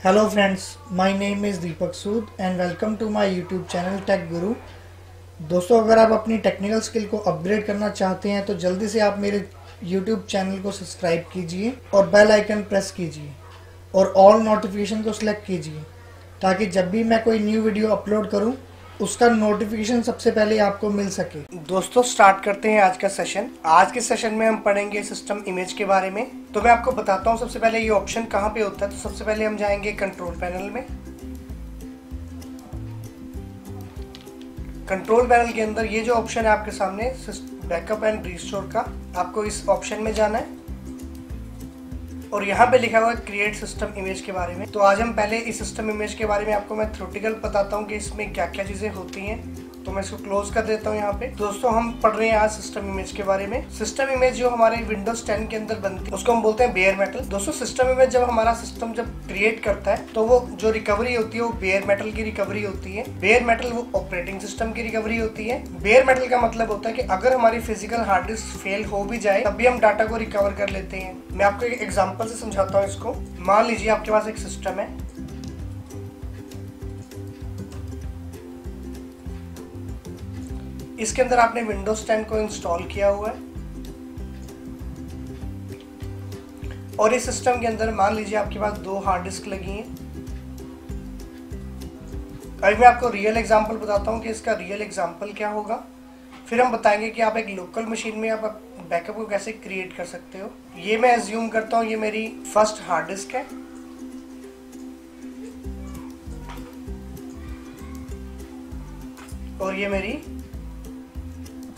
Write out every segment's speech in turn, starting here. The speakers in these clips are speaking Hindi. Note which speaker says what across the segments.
Speaker 1: Hello friends, my name is Deepak Sood and welcome to my YouTube channel Tech Guru। दोस्तों, अगर आप अपनी टेक्निकल स्किल को अपग्रेड करना चाहते हैं तो जल्दी से आप मेरे YouTube चैनल को सब्सक्राइब कीजिए और बेल आइकन प्रेस कीजिए और ऑल नोटिफिकेशन को सिलेक्ट कीजिए ताकि जब भी मैं कोई न्यू वीडियो अपलोड करूं उसका नोटिफिकेशन सबसे पहले आपको मिल सके। दोस्तों, स्टार्ट करते हैं आज का सेशन। आज के सेशन में हम पढ़ेंगे सिस्टम इमेज के बारे में। तो मैं आपको बताता हूं सबसे पहले ये ऑप्शन कहां पे होता है। तो सबसे पहले हम जाएंगे कंट्रोल पैनल में। कंट्रोल पैनल के अंदर ये जो ऑप्शन है आपके सामने बैकअप एंड रिस्टोर का, आपको इस ऑप्शन में जाना है और यहाँ पे लिखा हुआ है क्रिएट सिस्टम इमेज के बारे में। तो आज हम पहले इस सिस्टम इमेज के बारे में आपको मैं थ्योरेटिकल बताता हूँ कि इसमें क्या क्या चीजें होती हैं। तो मैं इसको क्लोज कर देता हूँ यहाँ पे। दोस्तों, हम पढ़ रहे हैं आज सिस्टम इमेज के बारे में। सिस्टम इमेज जो हमारे विंडोज 10 के अंदर बनती है उसको हम बोलते हैं बेयर मेटल। दोस्तों, सिस्टम इमेज जब हमारा सिस्टम जब क्रिएट करता है तो वो जो रिकवरी होती है वो बेयर मेटल की रिकवरी होती है। बेयर मेटल वो ऑपरेटिंग सिस्टम की रिकवरी होती है। बेयर मेटल का मतलब होता है कि अगर हमारी फिजिकल हार्ड डिस्क फेल हो भी जाए तब भी हम डाटा को रिकवर कर लेते हैं। मैं आपको एक एग्जाम्पल से समझाता हूँ इसको। मान लीजिए आपके पास एक सिस्टम है, इसके अंदर आपने विंडोज 10 को इंस्टॉल किया हुआ है और इस सिस्टम के अंदर मान लीजिए आपके पास 2 हार्ड डिस्क लगी हैं। अभी मैं आपको रियल एग्जांपल बताता हूं कि इसका रियल एग्जांपल क्या होगा, फिर हम बताएंगे कि आप एक लोकल मशीन में आप बैकअप को कैसे क्रिएट कर सकते हो। ये मैं एज्यूम करता हूं ये मेरी फर्स्ट हार्ड डिस्क है और ये मेरी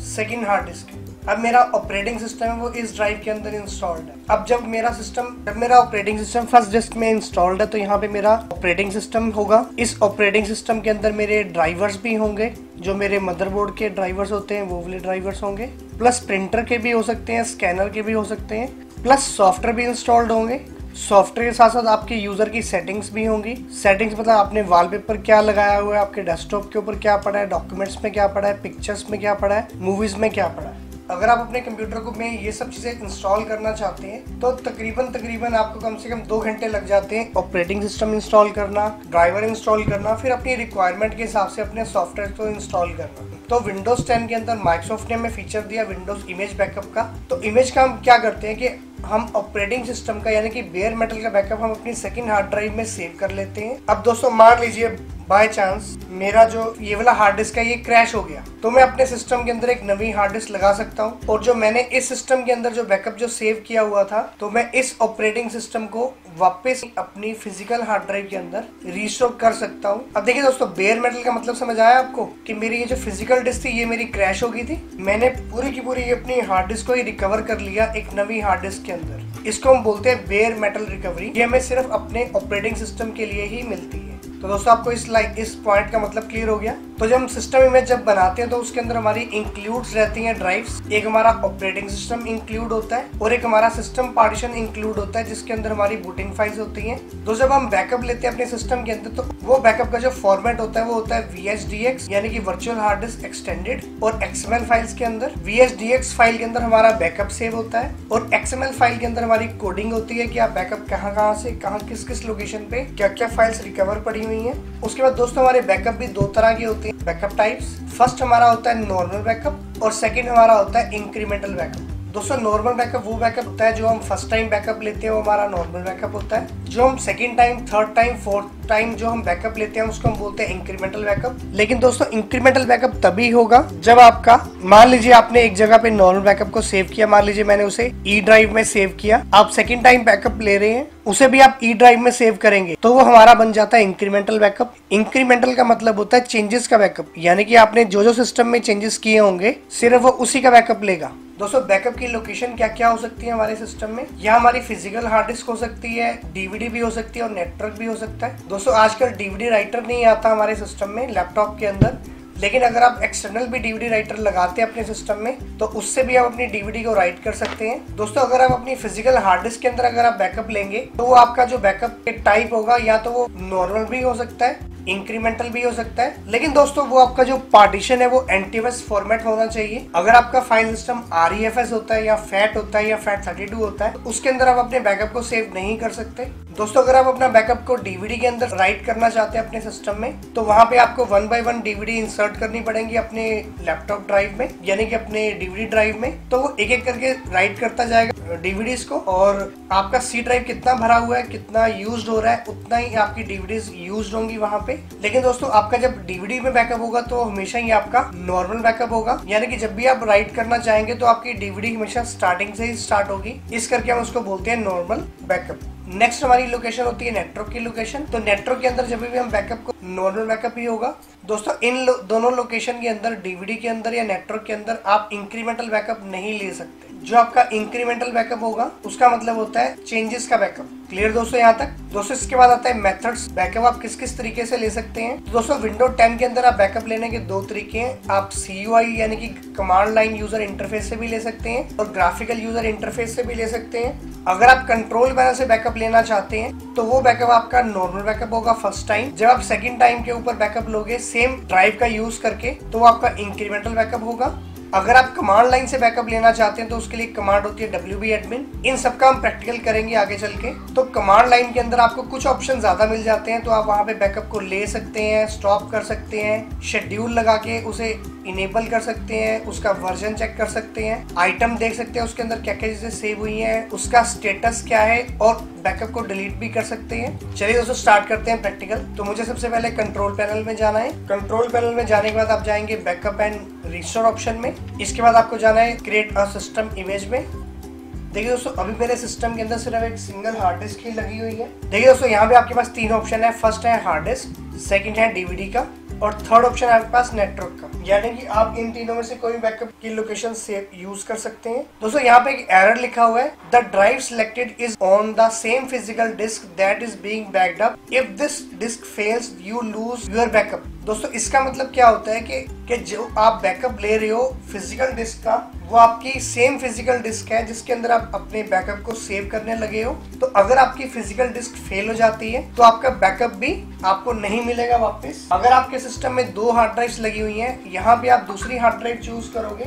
Speaker 1: सेकेंड हार्ड डिस्क है। अब मेरा ऑपरेटिंग सिस्टम है वो इस ड्राइव के अंदर इंस्टॉल्ड है। अब जब मेरा ऑपरेटिंग सिस्टम फर्स्ट डिस्क में इंस्टॉल्ड है तो यहाँ पे मेरा ऑपरेटिंग सिस्टम होगा। इस ऑपरेटिंग सिस्टम के अंदर मेरे ड्राइवर्स भी होंगे, जो मेरे मदरबोर्ड के ड्राइवर्स होते हैं वो वाले ड्राइवर्स होंगे, प्लस प्रिंटर के भी हो सकते हैं, स्कैनर के भी हो सकते हैं, प्लस सॉफ्टवेयर भी इंस्टॉल्ड होंगे। सॉफ्टवेयर के साथ साथ आपके यूजर की सेटिंग्स भी होंगी। सेटिंग्स मतलब आपने वॉलपेपर क्या लगाया हुआ है, आपके डेस्कटॉप के ऊपर क्या पड़ा है, डॉक्यूमेंट्स में क्या पड़ा है, पिक्चर्स में क्या पड़ा है, मूवीज में क्या पड़ा है। अगर आप अपने कंप्यूटर को में ये सब चीजें इंस्टॉल करना चाहते हैं तो तकरीबन आपको कम से कम 2 घंटे लग जाते हैं ऑपरेटिंग सिस्टम इंस्टॉल करना, ड्राइवर इंस्टॉल करना, फिर अपनी रिक्वायरमेंट के हिसाब से अपने सॉफ्टवेयर को इंस्टॉल करना। तो विंडोज 10 के अंदर माइक्रोसॉफ्ट ने हमें फीचर दिया विंडोज इमेज बैकअप का। तो इमेज का हम क्या करते हैं कि हम ऑपरेटिंग सिस्टम का यानी कि बेयर मेटल का बैकअप हम अपनी सेकंड हार्ड ड्राइव में सेव कर लेते हैं। अब दोस्तों, मान लीजिए बाय चांस मेरा जो ये वाला हार्ड डिस्क है ये क्रैश हो गया, तो मैं अपने सिस्टम के अंदर एक नवी हार्ड डिस्क लगा सकता हूँ और जो मैंने इस सिस्टम के अंदर जो बैकअप जो सेव किया हुआ था तो मैं इस ऑपरेटिंग सिस्टम को वापस अपनी फिजिकल हार्ड ड्राइव के अंदर रीस्टोर कर सकता हूँ। अब देखिए दोस्तों, बेयर मेटल का मतलब समझ आया आपको कि मेरी ये जो फिजिकल डिस्क थी ये मेरी क्रैश हो गई थी, मैंने पूरी की पूरी अपनी हार्ड डिस्क को ही रिकवर कर लिया एक नवी हार्ड डिस्क के अंदर। इसको हम बोलते हैं बेयर मेटल रिकवरी। ये हमें सिर्फ अपने ऑपरेटिंग सिस्टम के लिए ही मिलती है। तो दोस्तों, आपको इस पॉइंट का मतलब क्लियर हो गया। तो जब हम सिस्टम इमेज जब बनाते हैं तो उसके अंदर हमारी इंक्लूड्स रहती हैं ड्राइव्स। एक हमारा ऑपरेटिंग सिस्टम इंक्लूड होता है और एक हमारा सिस्टम पार्टीशन इंक्लूड होता है जिसके अंदर हमारी बूटिंग फाइल्स होती हैं। तो जब हम बैकअप लेते हैं अपने सिस्टम के अंदर तो वो बैकअप का जो फॉर्मेट होता है वो होता है VHDX यानी कि वर्चुअल हार्ड डिस्क एक्सटेंडेड। और XML फाइल्स के अंदर VHDX फाइल के अंदर हमारा बैकअप सेव होता है और XML फाइल के अंदर हमारी कोडिंग होती है कि आप बैकअप कहाँ से कहाँ किस लोकेशन पे क्या क्या फाइल्स रिकवर पड़ी हुई है। उसके बाद दोस्तों, हमारे बैकअप भी 2 तरह के होते हैं बैकअप टाइप्स। फर्स्ट हमारा होता है नॉर्मल बैकअप और सेकंड हमारा होता है इंक्रीमेंटल बैकअप। दोस्तों, नॉर्मल बैकअप वो बैकअप होता है जो हम फर्स्ट टाइम बैकअप लेते हैं वो हमारा नॉर्मल बैकअप होता है। जो हम second time, third time, fourth time जो हम बैकअप लेते हैं उसको हम बोलते हैं इंक्रीमेंटल बैकअप। लेकिन दोस्तों, इंक्रीमेंटल बैकअप तभी होगा जब आपका मान लीजिए आपने एक जगह पे नॉर्मल बैकअप को सेव किया, मान लीजिए मैंने उसे ई ड्राइव में सेव किया, आप सेकंड टाइम बैकअप ले रहे हैं उसे भी आप ई ड्राइव में सेव करेंगे तो वो हमारा बन जाता है इंक्रीमेंटल बैकअप। इंक्रीमेंटल का मतलब होता है चेंजेस का बैकअप, यानी कि आपने जो सिस्टम में चेंजेस किए होंगे सिर्फ वो उसी का बैकअप लेगा। दोस्तों, बैकअप की लोकेशन क्या क्या हो सकती है हमारे सिस्टम में? यहाँ हमारी फिजिकल हार्ड डिस्क हो सकती है, डीवीडी भी हो सकती है और नेटवर्क भी हो सकता है। दोस्तों, आजकल डीवीडी राइटर नहीं आता हमारे सिस्टम में लैपटॉप के अंदर, लेकिन अगर आप एक्सटर्नल भी डीवीडी राइटर लगाते हैं अपने सिस्टम में तो उससे भी आप अपनी डीवीडी को राइट कर सकते हैं। दोस्तों, अगर आप अपनी फिजिकल हार्ड डिस्क के अंदर अगर आप बैकअप लेंगे तो वो आपका जो बैकअप टाइप होगा या तो वो नॉर्मल भी हो सकता है इंक्रीमेंटल भी हो सकता है, लेकिन दोस्तों वो आपका जो पार्टीशन है वो एनटीएफएस फॉर्मेट होना चाहिए। अगर आपका फाइल सिस्टम आरईएफएस होता है या फैट होता है या फैट 32 होता है, उसके अंदर आप अपने बैकअप को सेव नहीं कर सकते। दोस्तों अगर आप अपना बैकअप को डीवीडी के अंदर राइट करना चाहते हैं अपने सिस्टम में, तो वहां पे आपको 1 बाय 1 डीवीडी इंसर्ट करनी पड़ेगी अपने लैपटॉप ड्राइव में, यानी कि अपने डीवीडी ड्राइव में। तो वो एक एक करके राइट करता जाएगा डीवीडीज को, और आपका सी ड्राइव कितना भरा हुआ है, कितना यूज्ड हो रहा है, उतना ही आपकी डीवीडीज यूज्ड होंगी वहां पे। लेकिन दोस्तों आपका जब डीवीडी में बैकअप होगा तो हमेशा ही आपका नॉर्मल बैकअप होगा, यानी कि जब भी आप राइट करना चाहेंगे तो आपकी डीवीडी हमेशा स्टार्टिंग से ही स्टार्ट होगी। इस करके हम उसको बोलते हैं नॉर्मल बैकअप। नेक्स्ट हमारी लोकेशन होती है नेटवर्क की लोकेशन। तो नेटवर्क के अंदर जब भी हम बैकअप को, नॉर्मल बैकअप ही होगा। दोस्तों इन दोनों लोकेशन के अंदर, डीवीडी के अंदर या नेटवर्क के अंदर, आप इंक्रीमेंटल बैकअप नहीं ले सकते। जो आपका इंक्रीमेंटल बैकअप होगा उसका मतलब होता है चेंजेस का बैकअप। क्लियर दोस्तों यहाँ तक? दोस्तों इसके बाद आता है मेथड्स। बैकअप आप किस किस तरीके से ले सकते हैं। तो दोस्तों विंडो 10 के अंदर आप बैकअप लेने के 2 तरीके हैं। आप CUI यानी कि कमांड लाइन यूजर इंटरफेस से भी ले सकते हैं और ग्राफिकल यूजर इंटरफेस से भी ले सकते हैं। अगर आप कंट्रोल पैनल से बैकअप लेना चाहते हैं तो वो बैकअप आपका नॉर्मल बैकअप होगा फर्स्ट टाइम। जब आप सेकंड टाइम के ऊपर बैकअप लोगे सेम ड्राइव का यूज करके, तो वो आपका इंक्रीमेंटल बैकअप होगा। अगर आप कमांड लाइन से बैकअप लेना चाहते हैं तो उसके लिए कमांड होती है WB admin। इन सब का हम प्रैक्टिकल करेंगे आगे चल के। तो कमांड लाइन के अंदर आपको कुछ ऑप्शन ज्यादा मिल जाते हैं, तो आप वहां पे बैकअप को ले सकते हैं, स्टॉप कर सकते हैं, शेड्यूल लगा के उसे इनेबल कर सकते हैं, उसका वर्जन चेक कर सकते हैं, आइटम देख सकते हैं उसके अंदर क्या क्या चीजें सेव हुई हैं, उसका स्टेटस क्या है, और बैकअप को डिलीट भी कर सकते हैं। चलिए दोस्तों स्टार्ट करते हैं प्रैक्टिकल। तो मुझे सबसे पहले कंट्रोल पैनल में जाना है। कंट्रोल पैनल में जाने के बाद आप जाएंगे बैकअप एंड रिस्टोर ऑप्शन में। इसके बाद आपको जाना है क्रिएट अ सिस्टम इमेज में। देखिए दोस्तों अभी मेरे सिस्टम के अंदर सिर्फ एक सिंगल हार्ड डिस्क ही लगी हुई है। देखिए दोस्तों यहाँ पे आपके पास 3 ऑप्शन है। फर्स्ट है हार्ड डिस्क, सेकंड है डीवीडी का, और थर्ड ऑप्शन है आपके पास नेटवर्क का। यानी कि आप इन तीनों में से कोई बैकअप की लोकेशन सेव यूज कर सकते हैं। दोस्तों यहाँ पे एक एरर लिखा हुआ है, the drive selected is on the same physical disk that is being backed up, if this disk fails you lose your backup. दोस्तों इसका मतलब क्या होता है कि जो आप बैकअप ले रहे हो फिजिकल डिस्क का, वो आपकी सेम फिजिकल डिस्क है जिसके अंदर आप अपने बैकअप को सेव करने लगे हो। तो अगर आपकी फिजिकल डिस्क फेल हो जाती है तो आपका बैकअप भी आपको नहीं मिलेगा वापस। अगर आपके सिस्टम में 2 हार्ड ड्राइव्स लगी हुई हैं, यहाँ पे आप दूसरी हार्ड ड्राइव चूज करोगे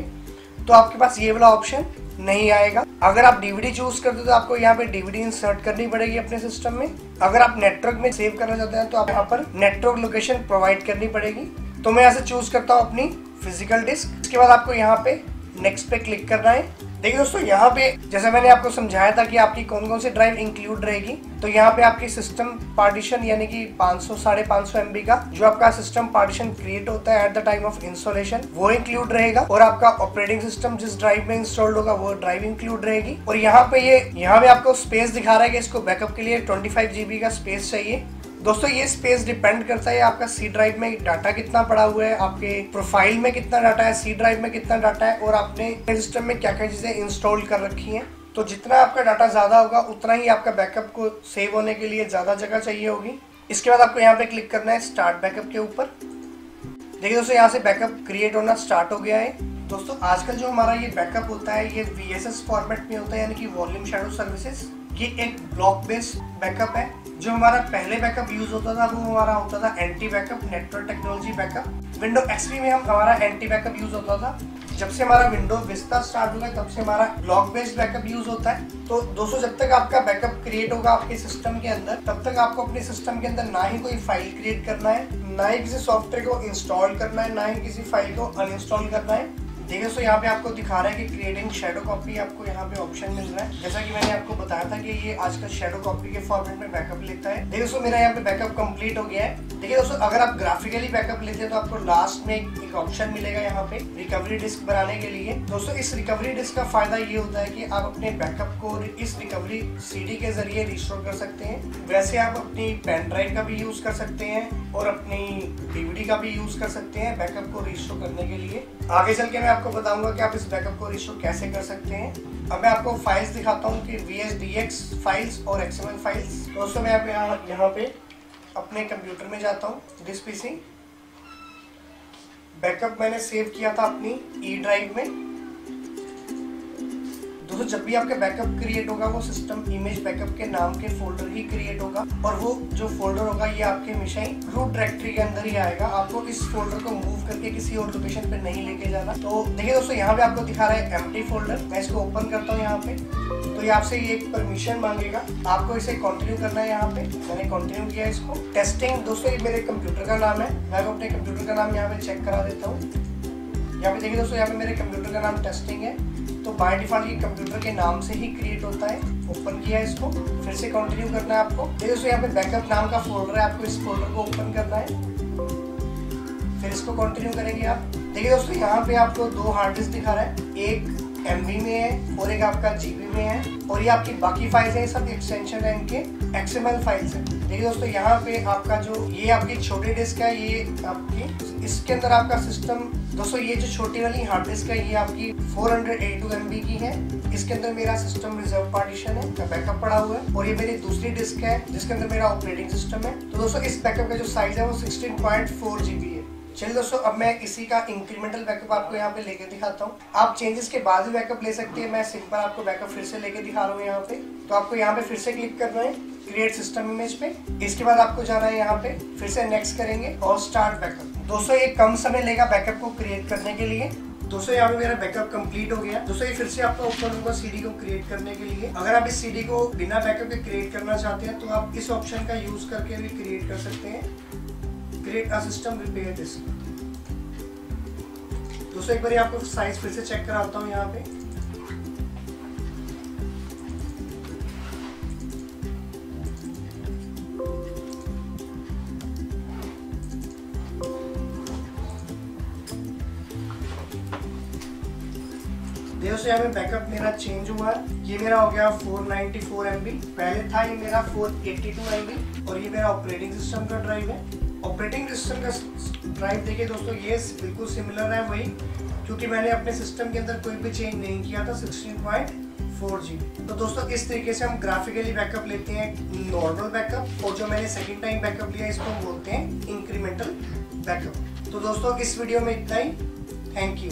Speaker 1: तो आपके पास ये वाला ऑप्शन नहीं आएगा। अगर आप डीवीडी चूज करते हो तो आपको यहाँ पे डीवीडी इंसर्ट करनी पड़ेगी अपने सिस्टम में। अगर आप नेटवर्क में सेव करना चाहते हैं तो आप यहाँ पर नेटवर्क लोकेशन प्रोवाइड करनी पड़ेगी। तो मैं यहाँ से चूज करता हूँ अपनी फिजिकल डिस्क। इसके बाद आपको यहाँ पे नेक्स्ट पे क्लिक करना है। देखिए दोस्तों यहाँ पे जैसे मैंने आपको समझाया था कि आपकी कौन कौन सी ड्राइव इंक्लूड रहेगी, तो यहाँ पे आपकी सिस्टम पार्टीशन यानी कि 500-550 MB का जो आपका सिस्टम पार्टीशन क्रिएट होता है at the time of installation, वो इंक्लूड रहेगा। और आपका ऑपरेटिंग सिस्टम जिस ड्राइव में इंस्टॉल्ड होगा वो ड्राइव इंक्लूड रहेगी। और यहाँ पे आपको स्पेस दिखा रहा है कि इसको बैकअप के लिए 25 GB का स्पेस चाहिए। दोस्तों ये स्पेस डिपेंड करता है आपका सी ड्राइव में डाटा कितना पड़ा हुआ है, आपके प्रोफाइल में कितना डाटा है, सी ड्राइव में कितना डाटा है, और आपने सिस्टम में क्या क्या चीजें इंस्टॉल कर रखी हैं। तो जितना आपका डाटा ज्यादा होगा उतना ही आपका बैकअप को सेव होने के लिए ज्यादा जगह चाहिए होगी। इसके बाद आपको यहाँ पे क्लिक करना है स्टार्ट बैकअप के ऊपर। देखिए दोस्तों यहाँ से बैकअप क्रिएट होना स्टार्ट हो गया है। दोस्तों आजकल जो हमारा ये बैकअप होता है ये VSS फॉर्मेट में होता है, यानी कि वॉल्यूम शैडो सर्विसेज। ये एक ब्लॉक बेस्ड बैकअप है। जो हमारा पहले बैकअप यूज होता था वो हमारा होता था anti backup, network technology backup. Window XP में हमारा एंटी बैकअप यूज होता था। जब से हमारा विंडो विस्टा स्टार्ट हुआ तब से हमारा ब्लॉक बेस्ड बैकअप यूज होता है। तो दोस्तों जब तक आपका बैकअप क्रिएट होगा आपके सिस्टम के अंदर, तब तक आपको अपने सिस्टम के अंदर ना ही कोई फाइल क्रिएट करना है, ना ही किसी सॉफ्टवेयर को इंस्टॉल करना है, ना ही किसी फाइल को अनइंस्टॉल करना है। देखिए दोस्तों यहाँ पे आपको दिखा रहा है कि क्रिएटिंग शैडो कॉपी, आपको यहाँ पे ऑप्शन मिल रहा है। जैसा कि मैंने आपको बताया था कि ये आजकल शैडो कॉपी के फॉर्मेट में बैकअप लेता है। देखिए दोस्तों मेरा यहाँ पे बैकअप कंप्लीट हो गया है। देखिए दोस्तों अगर आप ग्राफिकली बैकअप लेते हैं तो आपको लास्ट में एक ऑप्शन मिलेगा यहाँ पे रिकवरी डिस्क बनाने के लिए। दोस्तों इस रिकवरी डिस्क का फायदा ये होता है कि आप अपने बैकअप को इस रिकवरी CD के जरिए रिस्टोर कर सकते हैं। वैसे आप अपनी पेन ड्राइव का भी यूज कर सकते हैं और अपनी DVD का भी यूज कर सकते हैं बैकअप को रिस्टोर करने के लिए। आगे चल के मैं आपको बताऊंगा कि आप इस बैकअप को रिस्टोर कैसे कर सकते हैं। अब मैं आपको फाइल्स दिखाता हूँ कि VSDX फाइल्स और XML फाइल्स। दोस्तों मैं यहाँ पे अपने कंप्यूटर में जाता हूँ, दिस PC। बैकअप मैंने सेव किया था अपनी E ड्राइव में। दोस्तों जब भी आपका बैकअप क्रिएट होगा वो सिस्टम इमेज बैकअप के नाम के फोल्डर ही क्रिएट होगा और वो जो फोल्डर होगा ये आपके हमेशा ही रूट डायरेक्टरी के अंदर ही आएगा। आपको इस फोल्डर को मूव करके किसी और लोकेशन पे नहीं लेके जाना। तो देखिए दोस्तों यहाँ पे आपको दिखा रहा है एम्प्टी फोल्डर। मैं इसको ओपन करता हूँ यहाँ पे, तो ये आपसे ये एक परमिशन मांगेगा, आपको इसे कंटिन्यू करना है। यहाँ पे मैंने कंटिन्यू किया इसको। टेस्टिंग दोस्तों ये मेरे कंप्यूटर का नाम है, मैं अपने कंप्यूटर का नाम यहाँ पे चेक करा देता हूँ। यहाँ पे देखिए दोस्तों यहाँ पे मेरे कंप्यूटर का नाम टेस्टिंग है, तो बाय डिफॉल्ट ये कंप्यूटर के नाम से ही क्रिएट होता है। ओपन किया इसको, फिर से कंटिन्यू करना है आपको। देखिए दोस्तों यहाँ पे बैकअप नाम का फोल्डर है, आपको इस फोल्डर को ओपन करना है, फिर इसको कंटिन्यू करेंगे आप। देखिए दोस्तों यहाँ पे आपको 2 हार्ड डिस्क दिखा रहा है, एक MB में है और एक आपका GB में है, और ये आपकी बाकी फाइल्स हैं, सब एक्सटेंशन है इनके, XML फाइल्स है। देखिए दोस्तों यहाँ पे आपका जो ये आपकी छोटी डिस्क है, ये आपकी इसके अंदर आपका सिस्टम दोस्तों ये जो छोटी वाली हार्ड डिस्क है ये आपकी 482 MB की है। इसके अंदर मेरा सिस्टम रिजर्व पार्टीशन है, बैकअप पड़ा हुआ है, और ये मेरी दूसरी डिस्क है जिसके अंदर मेरा ऑपरेटिंग सिस्टम है। तो दोस्तों इस बैकअप का जो साइज है वो 16.4 GB है। चलिए दोस्तों अब मैं इसी का इंक्रीमेंटल बैकअप आपको यहाँ पे लेके दिखाता हूँ। आप चेंजेस के बाद भी बैकअप ले सकते हैं, मैं सिंपल आपको बैकअप फिर से लेके दिखा रहा हूँ यहाँ पे। तो आपको यहाँ पे फिर से क्लिक करना है क्रिएट सिस्टम इमेज पे, इसके बाद आपको जाना है यहाँ पे, फिर से नेक्स्ट करेंगे और स्टार्ट बैकअप। दोस्तों ये कम समय लेगा बैकअप को क्रिएट करने के लिए। दोस्तों यहाँ पे मेरा बैकअप कंप्लीट हो गया। दोस्तों ये फिर से आपका ओपन होगा CD को क्रिएट करने के लिए। अगर आप इस CD को बिना बैकअप के क्रिएट करना चाहते हैं तो आप इस ऑप्शन का यूज करके भी क्रिएट कर सकते हैं, create a system repair this. दोस्तों एक बार आपको साइज फिर से चेक कराता हूँ यहाँ पे। दोस्तों यहाँ पे बैकअप मेरा चेंज हुआ है, ये मेरा हो गया 494 MB, पहले था ये मेरा 482 MB, और ये मेरा ऑपरेटिंग सिस्टम का ड्राइव है। ऑपरेटिंग सिस्टम का ड्राइव देखिए दोस्तों ये बिल्कुल सिमिलर है वही, क्योंकि मैंने अपने सिस्टम के अंदर कोई भी चेंज नहीं किया था, 16.4 GB। तो दोस्तों इस तरीके से हम ग्राफिकली बैकअप लेते हैं, नॉर्मल बैकअप, और जो मैंने सेकेंड टाइम बैकअप लिया इसको हम बोलते हैं इंक्रीमेंटल बैकअप। तो दोस्तों इस वीडियो में इतना ही, थैंक यू।